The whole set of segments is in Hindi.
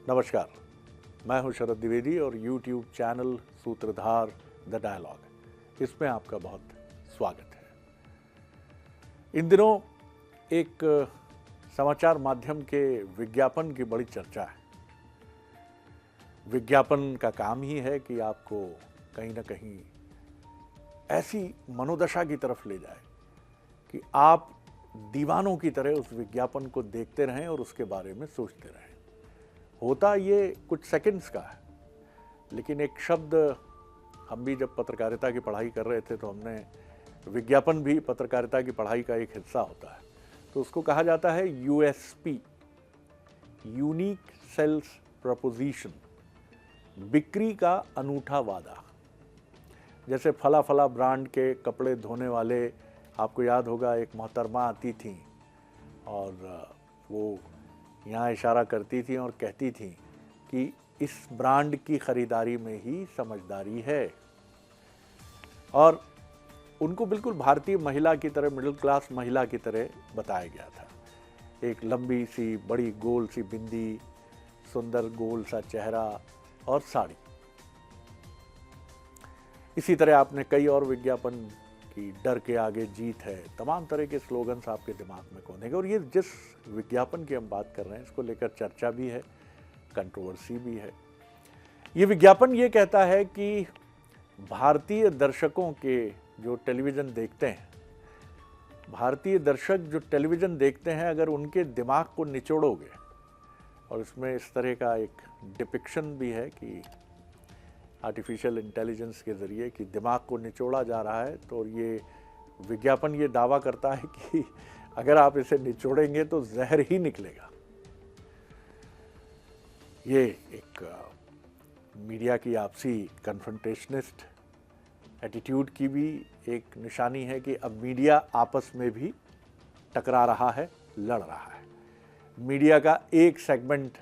नमस्कार, मैं हूं शरद द्विवेदी और YouTube चैनल सूत्रधार द डायलॉग इसमें आपका बहुत स्वागत है। इन दिनों एक समाचार माध्यम के विज्ञापन की बड़ी चर्चा है। विज्ञापन का काम ही है कि आपको कहीं ना कहीं ऐसी मनोदशा की तरफ ले जाए कि आप दीवानों की तरह उस विज्ञापन को देखते रहें और उसके बारे में सोचते रहें। होता ये कुछ सेकंड्स का है, लेकिन एक शब्द हम भी जब पत्रकारिता की पढ़ाई कर रहे थे तो हमने विज्ञापन भी पत्रकारिता की पढ़ाई का एक हिस्सा होता है, तो उसको कहा जाता है यूएसपी, यूनिक सेल्स प्रपोजिशन, बिक्री का अनूठा वादा। जैसे फला फला ब्रांड के कपड़े धोने वाले, आपको याद होगा एक मोहतरमा आती थी और वो यहाँ इशारा करती थी और कहती थी कि इस ब्रांड की ख़रीदारी में ही समझदारी है। और उनको बिल्कुल भारतीय महिला की तरह, मिडिल क्लास महिला की तरह बताया गया था। एक लंबी सी बड़ी गोल सी बिंदी, सुंदर गोल सा चेहरा और साड़ी। इसी तरह आपने कई और विज्ञापन कि डर के आगे जीत है, तमाम तरह के स्लोगन्स आपके दिमाग में कौंधेंगे। और ये जिस विज्ञापन की हम बात कर रहे हैं इसको लेकर चर्चा भी है, कंट्रोवर्सी भी है। ये विज्ञापन ये कहता है कि भारतीय दर्शकों के जो टेलीविज़न देखते हैं, भारतीय दर्शक जो टेलीविज़न देखते हैं, अगर उनके दिमाग को निचोड़ोगे, और इसमें इस तरह का एक डिपिक्शन भी है कि आर्टिफिशियल इंटेलिजेंस के ज़रिए कि दिमाग को निचोड़ा जा रहा है, तो ये विज्ञापन ये दावा करता है कि अगर आप इसे निचोड़ेंगे तो जहर ही निकलेगा। ये एक मीडिया की आपसी कन्फ्रंटेशनिस्ट एटीट्यूड की भी एक निशानी है कि अब मीडिया आपस में भी टकरा रहा है, लड़ रहा है। मीडिया का एक सेगमेंट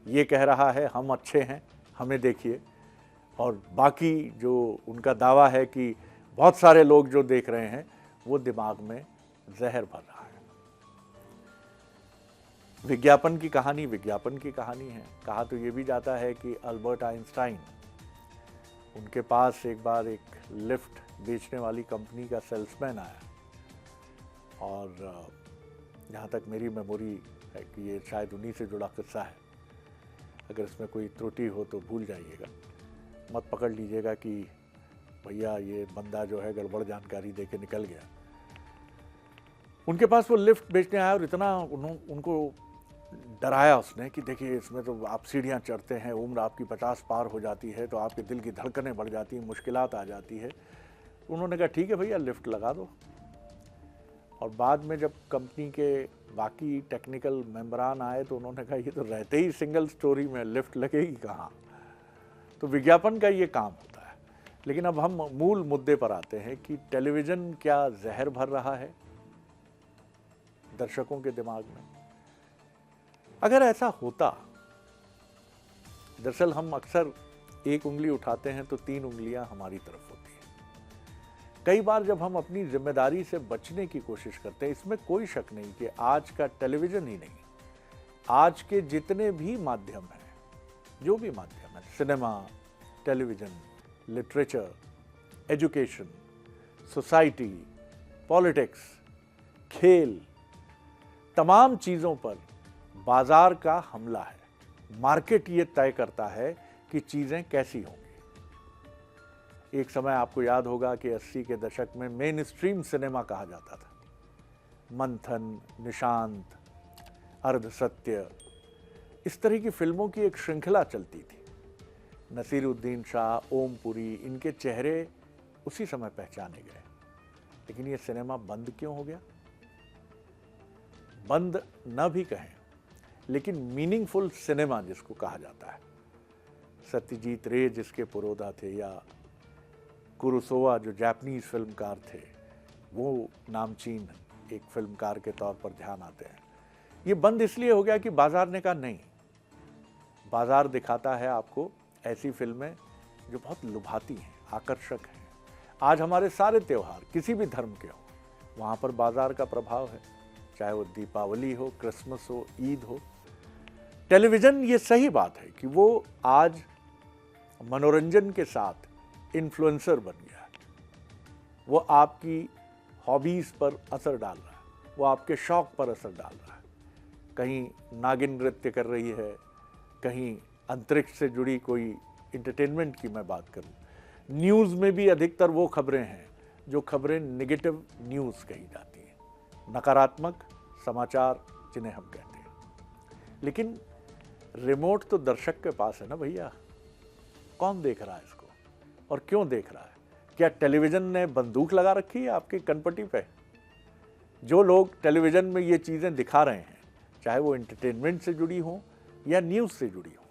ये कह रहा है हम अच्छे हैं, हमें देखिए, और बाकी जो उनका दावा है कि बहुत सारे लोग जो देख रहे हैं वो दिमाग में जहर भर रहा है। विज्ञापन की कहानी विज्ञापन की कहानी है। कहा तो ये भी जाता है कि अल्बर्ट आइंस्टाइन, उनके पास एक बार एक लिफ्ट बेचने वाली कंपनी का सेल्समैन आया, और जहाँ तक मेरी मेमोरी है कि ये शायद उन्हीं से जुड़ा किस्सा है। अगर इसमें कोई त्रुटि हो तो भूल जाइएगा, मत पकड़ लीजिएगा कि भैया ये बंदा जो है गड़बड़ जानकारी दे के निकल गया। उनके पास वो लिफ्ट बेचने आया और इतना उनको डराया उसने कि देखिए इसमें तो आप सीढ़ियाँ चढ़ते हैं, उम्र आपकी 50 पार हो जाती है तो आपके दिल की धड़कनें बढ़ जाती हैं, मुश्किलात आ जाती है। उन्होंने कहा ठीक है भैया लिफ्ट लगा दो। और बाद में जब कंपनी के बाकी टेक्निकल मेंबरान आए तो उन्होंने कहा ये तो रहते ही सिंगल स्टोरी में, लिफ्ट लगेगी कहाँ। तो विज्ञापन का ये काम होता है। लेकिन अब हम मूल मुद्दे पर आते हैं कि टेलीविज़न क्या जहर भर रहा है दर्शकों के दिमाग में। अगर ऐसा होता, दरअसल हम अक्सर एक उंगली उठाते हैं तो 3 उंगलियां हमारी तरफ होती हैं। कई बार जब हम अपनी जिम्मेदारी से बचने की कोशिश करते हैं, इसमें कोई शक नहीं कि आज का टेलीविज़न ही नहीं, आज के जितने भी माध्यम हैं, जो भी माध्यम है, cinema, television, literature, education, society, politics, खेल, तमाम चीज़ों पर बाजार का हमला है। मार्केट ये तय करता है कि चीज़ें कैसी होंगी। एक समय आपको याद होगा कि 80 के दशक में मेन स्ट्रीम सिनेमा कहा जाता था। मंथन, निशांत, अर्धसत्य, इस तरह की फिल्मों की एक श्रृंखला चलती थी। नसीरुद्दीन शाह, ओमपुरी, इनके चेहरे उसी समय पहचाने गए। लेकिन ये सिनेमा बंद क्यों हो गया? बंद न भी कहें, लेकिन मीनिंगफुल सिनेमा जिसको कहा जाता है, सत्यजीत रे जिसके पुरोधा थे, या कुरोसावा जो जापानीज फिल्मकार थे, वो नामचीन एक फिल्मकार के तौर पर ध्यान आते हैं। ये बंद इसलिए हो गया कि बाजार ने कहा नहीं, बाजार दिखाता है आपको ऐसी फिल्में जो बहुत लुभाती हैं, आकर्षक हैं। आज हमारे सारे त्यौहार किसी भी धर्म के हों, वहाँ पर बाजार का प्रभाव है, चाहे वो दीपावली हो, क्रिसमस हो, ईद हो। टेलीविज़न, ये सही बात है कि वो आज मनोरंजन के साथ इन्फ्लुएंसर बन गया है। वो आपकी हॉबीज़ पर असर डाल रहा है, वो आपके शौक़ पर असर डाल रहा है। कहीं नागिन नृत्य कर रही है, कहीं अंतरिक्ष से जुड़ी कोई एंटरटेनमेंट की मैं बात करूं। न्यूज़ में भी अधिकतर वो खबरें हैं जो खबरें नेगेटिव न्यूज़ कही जाती हैं, नकारात्मक समाचार जिन्हें हम कहते हैं। लेकिन रिमोट तो दर्शक के पास है ना भैया। कौन देख रहा है इसको और क्यों देख रहा है? क्या टेलीविज़न ने बंदूक लगा रखी है आपकी कनपटी पे? जो लोग टेलीविज़न में ये चीज़ें दिखा रहे हैं, चाहे वो एंटरटेनमेंट से जुड़ी हों या न्यूज़ से जुड़ी हों,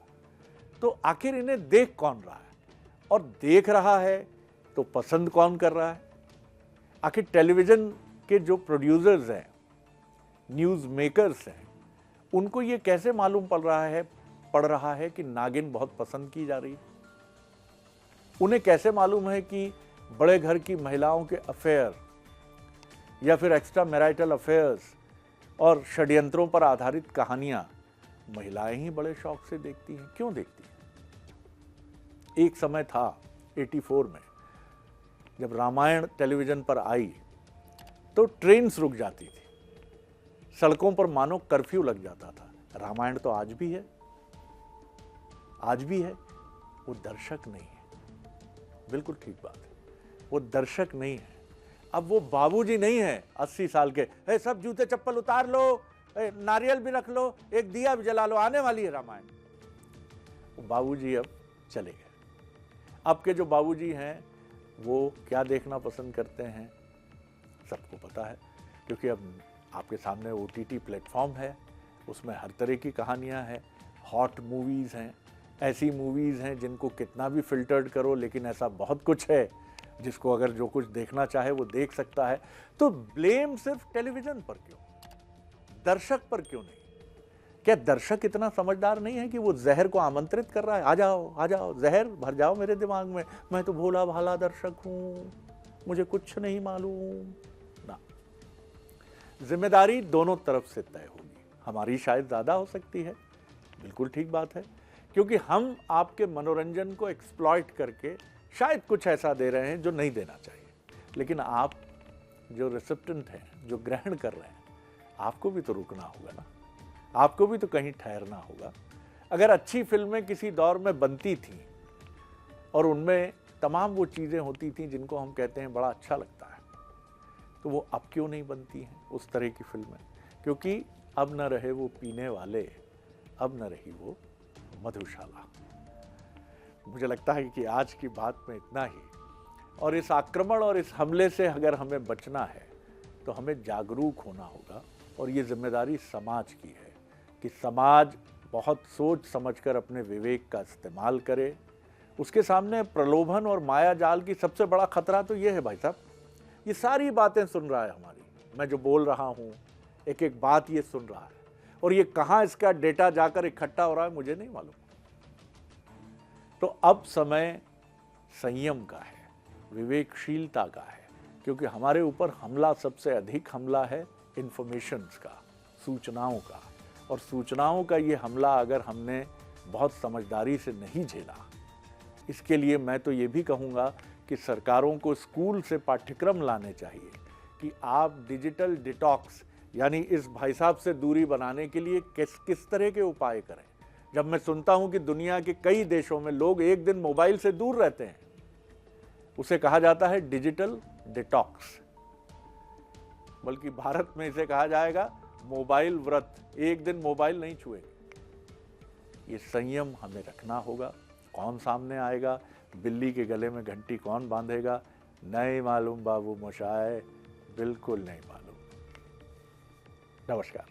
तो आखिर इन्हें देख कौन रहा है? और देख रहा है तो पसंद कौन कर रहा है? आखिर टेलीविज़न के जो प्रोड्यूसर्स हैं, न्यूज़ मेकर्स हैं, उनको ये कैसे मालूम पड़ रहा है कि नागिन बहुत पसंद की जा रही है? उन्हें कैसे मालूम है कि बड़े घर की महिलाओं के अफेयर या फिर एक्स्ट्रा मैरिटल अफेयर्स और षड्यंत्रों पर आधारित कहानियां महिलाएं ही बड़े शौक से देखती हैं? क्यों देखती हैं? एक समय था 84 में, जब रामायण टेलीविज़न पर आई तो ट्रेन्स रुक जाती थी, सड़कों पर मानो कर्फ्यू लग जाता था। रामायण तो आज भी है, आज भी है। वो दर्शक नहीं है, बिल्कुल ठीक बात है, वो दर्शक नहीं है। अब वो बाबूजी नहीं है 80 साल के, हे सब जूते चप्पल उतार लो, नारियल भी रख लो, एक दिया भी जला लो, आने वाली है रामायण। वो बाबूजी अब चले गए। अब के जो बाबूजी हैं वो क्या देखना पसंद करते हैं सबको पता है, क्योंकि अब आपके सामने OTT प्लेटफॉर्म है, उसमें हर तरह की कहानियां हैं, हॉट मूवीज़ हैं, ऐसी मूवीज़ हैं जिनको कितना भी फिल्टर्ड करो, लेकिन ऐसा बहुत कुछ है जिसको अगर जो कुछ देखना चाहे वो देख सकता है। तो ब्लेम सिर्फ टेलीविज़न पर क्यों, दर्शक पर क्यों नहीं? क्या दर्शक इतना समझदार नहीं है कि वो जहर को आमंत्रित कर रहा है, आ जाओ जहर भर जाओ मेरे दिमाग में, मैं तो भोला भाला दर्शक हूँ, मुझे कुछ नहीं मालूम ना। जिम्मेदारी दोनों तरफ से तय होगी। हमारी शायद ज़्यादा हो सकती है, बिल्कुल ठीक बात है, क्योंकि हम आपके मनोरंजन को एक्सप्लॉइट करके शायद कुछ ऐसा दे रहे हैं जो नहीं देना चाहिए। लेकिन आप जो रिसिप्टेंट हैं, जो ग्रहण कर रहे हैं, आपको भी तो रुकना होगा ना, आपको भी तो कहीं ठहरना होगा। अगर अच्छी फिल्में किसी दौर में बनती थीं और उनमें तमाम वो चीज़ें होती थीं जिनको हम कहते हैं बड़ा अच्छा लगता है, तो वो अब क्यों नहीं बनती हैं उस तरह की फिल्में? क्योंकि अब न रहे वो पीने वाले, अब न रही वो मधुशाला। मुझे लगता है कि आज की बात में इतना ही। और इस आक्रमण और इस हमले से अगर हमें बचना है तो हमें जागरूक होना होगा, और ये जिम्मेदारी समाज की है कि समाज बहुत सोच समझकर अपने विवेक का इस्तेमाल करे। उसके सामने प्रलोभन और माया जाल की सबसे बड़ा खतरा तो ये है भाई साहब, ये सारी बातें सुन रहा है हमारी, मैं जो बोल रहा हूँ एक एक बात ये सुन रहा है, और ये कहाँ इसका डेटा जाकर इकट्ठा हो रहा है मुझे नहीं मालूम। तो अब समय संयम का है, विवेकशीलता का है, क्योंकि हमारे ऊपर हमला सबसे अधिक हमला है इंफॉर्मेशंस का, सूचनाओं का। और सूचनाओं का ये हमला अगर हमने बहुत समझदारी से नहीं झेला, इसके लिए मैं तो ये भी कहूँगा कि सरकारों को स्कूल से पाठ्यक्रम लाने चाहिए कि आप डिजिटल डिटॉक्स, यानी इस भाई साहब से दूरी बनाने के लिए किस तरह के उपाय करें। जब मैं सुनता हूं कि दुनिया के कई देशों में लोग एक दिन मोबाइल से दूर रहते हैं, उसे कहा जाता है डिजिटल डिटॉक्स, बल्कि भारत में इसे कहा जाएगा मोबाइल व्रत, एक दिन मोबाइल नहीं छुएंगे। ये संयम हमें रखना होगा। कौन सामने आएगा, बिल्ली के गले में घंटी कौन बांधेगा, नहीं मालूम बाबू मोशाय, बिल्कुल नहीं मालूम। नमस्कार।